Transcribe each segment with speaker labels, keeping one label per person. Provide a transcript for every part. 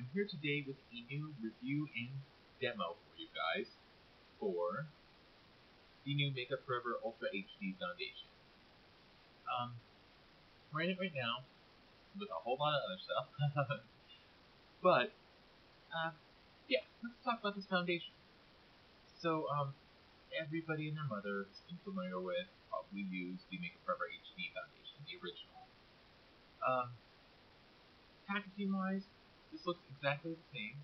Speaker 1: I'm here today with a new review and demo for you guys for the new Makeup Forever Ultra HD Foundation. We're in it right now with a whole lot of other stuff, but yeah, let's talk about this foundation. So, everybody and their mother has been familiar with, probably used the Makeup Forever HD Foundation, the original. Packaging-wise, this looks exactly the same,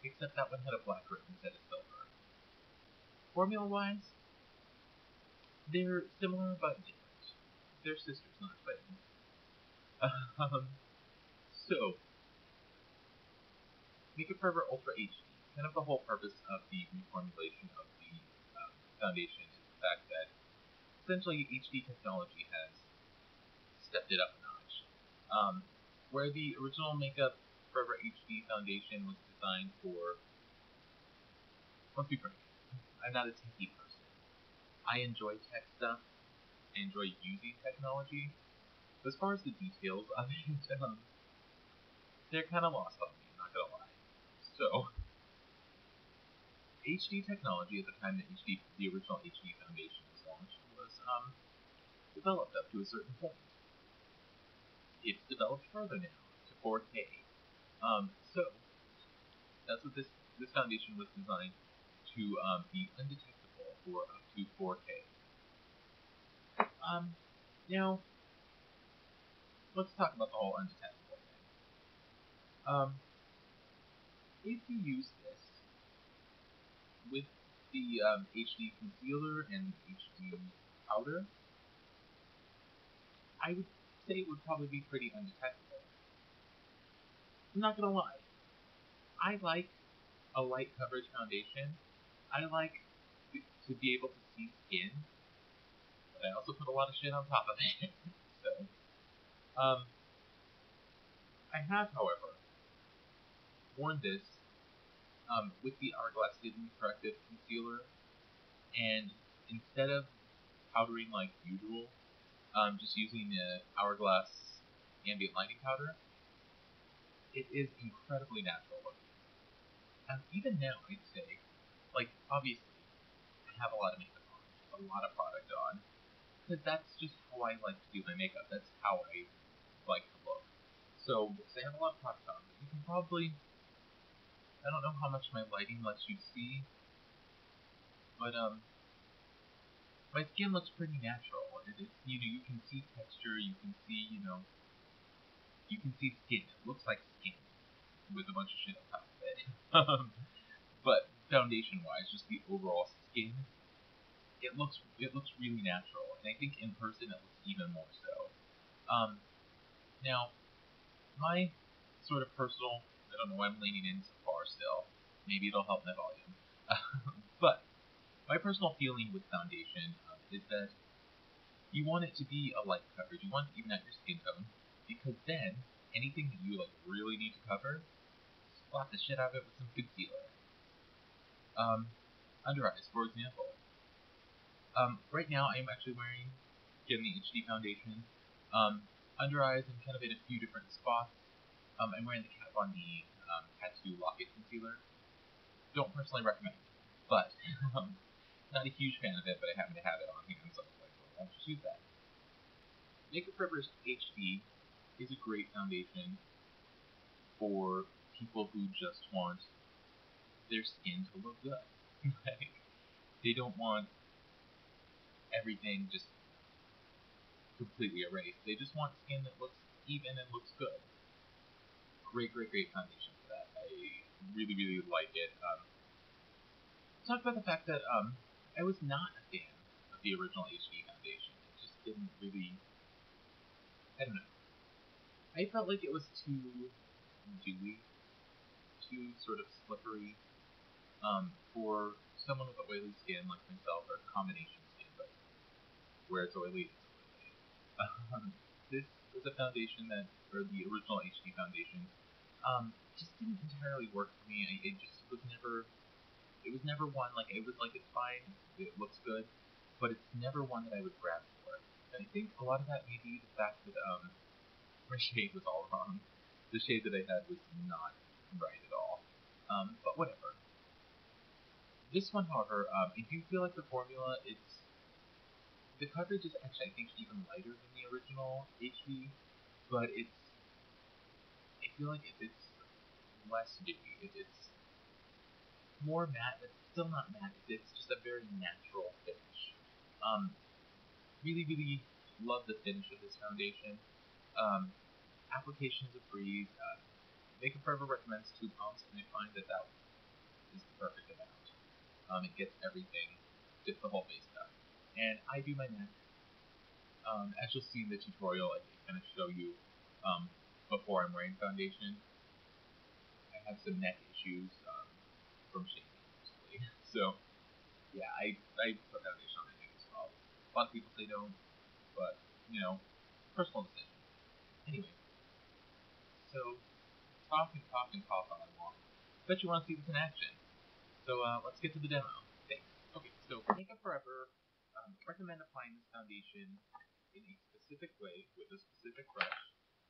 Speaker 1: except that one had a black rim instead of silver. Formula-wise, they're similar but different. They're sisters, not twins. So, Makeup Forever Ultra HD. Kind of the whole purpose of the reformulation of the foundation is the fact that essentially HD technology has stepped it up a notch. Where the original Makeup Forever HD foundation was designed for, let's be frank, I'm not a techie person. I enjoy tech stuff. I enjoy using technology. But as far as the details of it, they're kind of lost on me, I'm not gonna lie. So, HD technology at the time that the original HD Foundation was launched was developed up to a certain point. It's developed further now to 4K. So that's what this foundation was designed to be undetectable for up to 4K. Now let's talk about the whole undetectable thing. If you use this with the HD concealer and HD powder, I would say it would probably be pretty undetectable. I'm not gonna lie. I like a light coverage foundation. I like to be able to see skin, but I also put a lot of shit on top of it. So, I have, however, worn this with the Hourglass Hidden Corrective Concealer, and instead of powdering like usual, just using the Hourglass Ambient Lighting Powder, it is incredibly natural looking. Even now, I'd say, like, obviously, I have a lot of makeup on, a lot of product on, because that's just how I like to do my makeup. That's how I like to look. So I have a lot of product on, but you can probably, I don't know how much my lighting lets you see, but my skin looks pretty natural. It's, you can see texture, you can see, you can see skin. It looks like skin with a bunch of shit on top of it. But foundation-wise, just the overall skin, it looks really natural, and I think in person it looks even more so. Now, my sort of personal, I don't know, I'm leaning in so far still. Maybe it'll help my volume. But my personal feeling with foundation is that you want it to be a light coverage. You want it to even out your skin tone, because then anything that you like really need to cover, slap the shit out of it with some concealer. Under eyes, for example. Right now I'm actually wearing, again, the HD foundation. Under eyes, I'm kind of in a few different spots. I'm wearing the Kat Von D Tattoo Locket Concealer. Don't personally recommend it, but not a huge fan of it, but I happen to have it on hand, so I was like, well, I'll just use that. Makeup Forever HD is a great foundation for people who just want their skin to look good. Like, they don't want everything just completely erased. They just want skin that looks even and looks good. Great foundation for that. I really like it. Talk about the fact that I was not a fan of the original HD foundation. It just didn't really, I don't know. I felt like it was too dewy, too sort of slippery, for someone with oily skin like myself, or combination skin, but where it's oily, it's oily. This was a foundation that, or the original HD foundation, just didn't entirely work for me. It just was never, it was never one, like, it was like, it's fine, it looks good, but it's never one that I would grab for. And I think a lot of that may be the fact that, my shade was all wrong. The shade that I had was not right at all. But whatever. This one, however, I do feel like the formula, the coverage is actually, I think, even lighter than the original HD, but I feel like it's less dewy. It's more matte, but still not matte. It's just a very natural finish. Um, really, really love the finish of this foundation. Um, application is a breeze. Makeup Forever recommends 2 pumps, and I find that is the perfect amount. It gets everything, gets the whole face done. And I do my neck. As you'll see in the tutorial, I kind of show you before I'm wearing foundation. I have some neck issues from shaving mostly. So yeah, I put foundation on my neck as well. A lot of people say don't, but personal decision. Anyway, so talk and talk and talk all I want. Bet you want to see this in action. So let's get to the demo. Thanks. Okay, so for Makeup Forever, recommend applying this foundation in a specific way with a specific brush.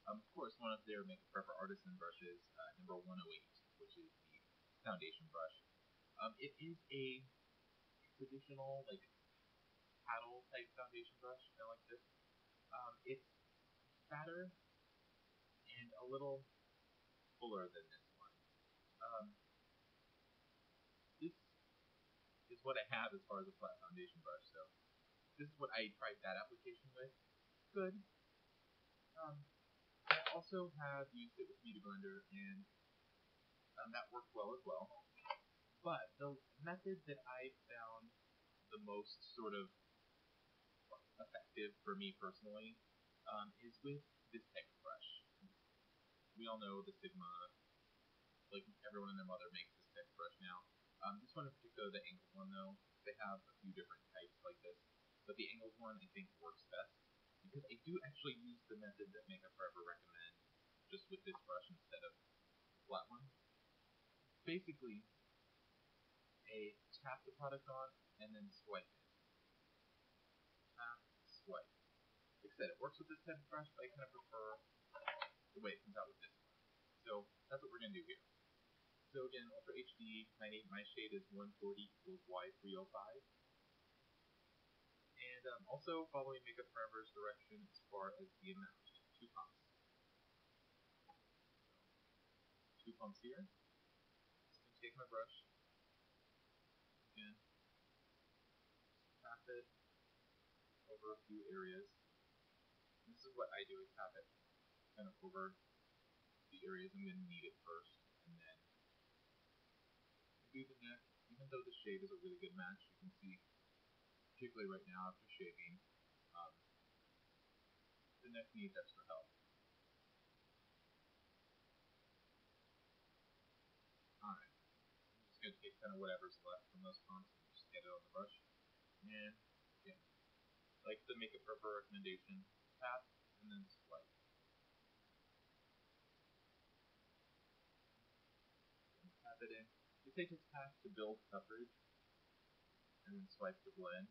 Speaker 1: Of course, one of their Makeup Forever Artisan brushes, number 108, which is the foundation brush. It is a traditional, like, paddle type foundation brush, kind of like this. It's fatter and a little fuller than this one. This is what I have as far as a flat foundation brush, so this is what I tried that application with. Good. I also have used it with Beauty Blender, and that worked well as well. But the method that I found the most sort of effective for me personally is with this type of brush. We all know the Sigma, like everyone and their mother makes this type of brush now. This one in particular, the angled one though, they have a few different types like this, but the angled one I think works best because I do actually use the method that Makeup Forever recommend just with this brush instead of the flat one. Basically, I tap the product on and then swipe it. Tap, swipe. Like I said, it works with this type of brush, but I kind of prefer the way it comes out with this one. So that's what we're going to do here. So again, Ultra HD 98, my shade is 140 equals Y305. And also following Makeup Forever's direction as far as the amount, 2 pumps. So 2 pumps here. Just going to take my brush, again, tap it over a few areas. And this is what I do, is tap it kind of over the areas I'm going to need it first, and then do the neck. Even though the shade is a really good match, you can see, particularly right now after shaving, um, the neck needs extra help. Alright, I'm just going to take kind of whatever's left from those pumps and just get it on the brush. And again, like the Makeup Forever recommendation, tap and then swipe. And tap it in. They say to tap to build coverage, and then swipe to blend.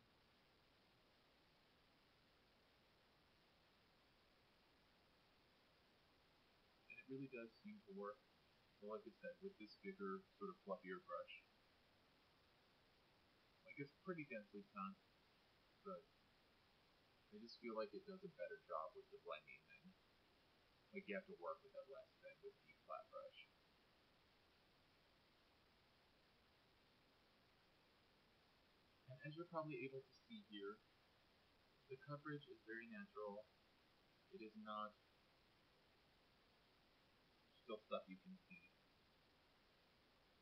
Speaker 1: And it really does seem to work. But like I said, with this bigger, sort of fluffier brush, like it's pretty densely done, but I just feel like it does a better job with the blending than, like, you have to work with it less than with the flat brush. And as you're probably able to see here, the coverage is very natural. It is not still stuff you can see.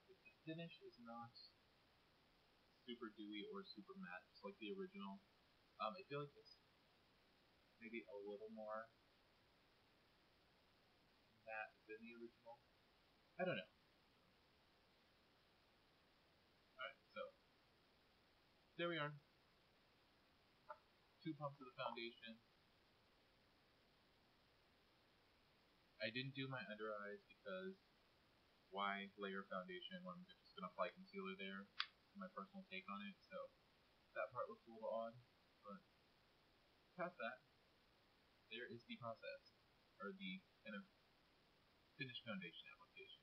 Speaker 1: The finish is not super dewy or super matte, just like the original. I feel like it's maybe a little more matte than the original. I don't know. Alright, so there we are. 2 pumps of the foundation. I didn't do my under eyes because why layer foundation when I'm just going to apply concealer there? My personal take on it, so that part looks a little odd, but past that, there is the process, or the kind of finished foundation application.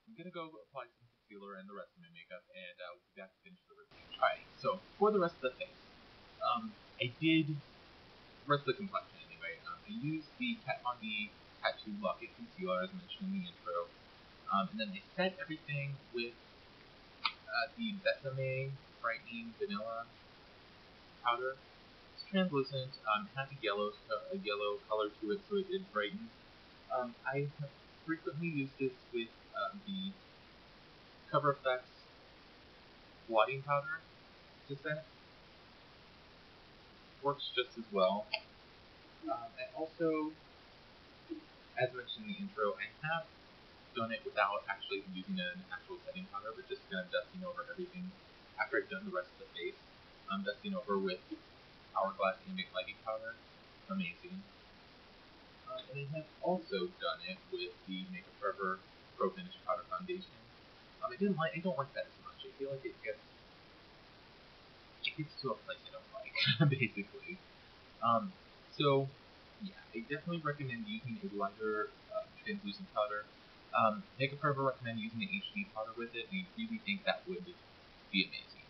Speaker 1: I'm gonna go apply some concealer and the rest of my makeup, and we'll be back to finish the review. Alright, so for the rest of the face, I did rest of the complexion anyway. I used the Kat Von D Tattoo Locket Concealer as mentioned in the intro, and then I set everything with the Besame Brightening Vanilla powder. It's translucent. It has a yellow color to it, so it brightens. I have frequently used this with the Cover Effects blotting powder to set. Works just as well. I also, as mentioned in the intro, I have done it without actually using an actual setting powder, but just kind of dusting over everything after I've done the rest of the face. I'm dusting over with Hourglass Ambient Lighting powder. Amazing. And I have also done it with the Makeup Forever Pro Finish Powder Foundation. I don't like that as much. I feel like it gets to a place I don't like, basically. So yeah, I definitely recommend using a lighter translucent powder. Makeup Forever recommend using the HD powder with it, and I really think that would be amazing.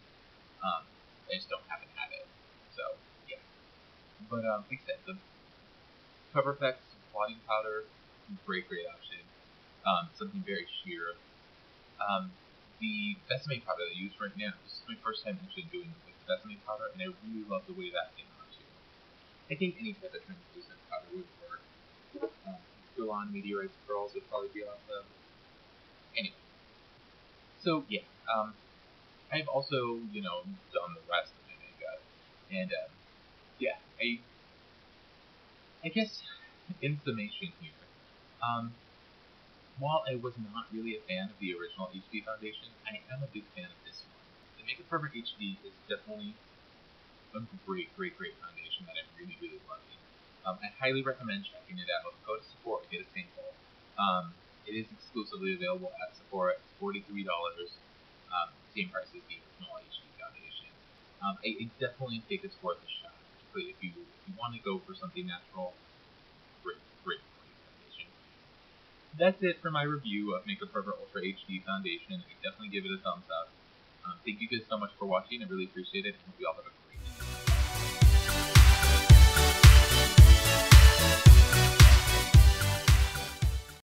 Speaker 1: I just don't happen to have it, so yeah. But like I said, the Cover Effects blotting powder, great option. Something very sheer. The Besame powder that I use right now, this is my first time actually doing it with the Besame powder, and I really love the way that came out too. I think any type of translucent powder would work. Guerlain Meteorite Pearls would probably be awesome. Anyway, so yeah, I've also, done the rest of my makeup, and yeah, I guess in summation here, while I was not really a fan of the original HD foundation, I am a big fan of this one. The Makeup Forever HD is definitely a great foundation that I'm really loving. I highly recommend checking it out. Go to Sephora, get a sample. It is exclusively available at Sephora. It's $43. Same price as the original HD foundation. I definitely think it's worth a shot, particularly if you want to go for something natural. Great foundation. That's it for my review of Makeup Forever Ultra HD Foundation. I definitely give it a thumbs up. Thank you guys so much for watching. I really appreciate it, and hope you all have a great day.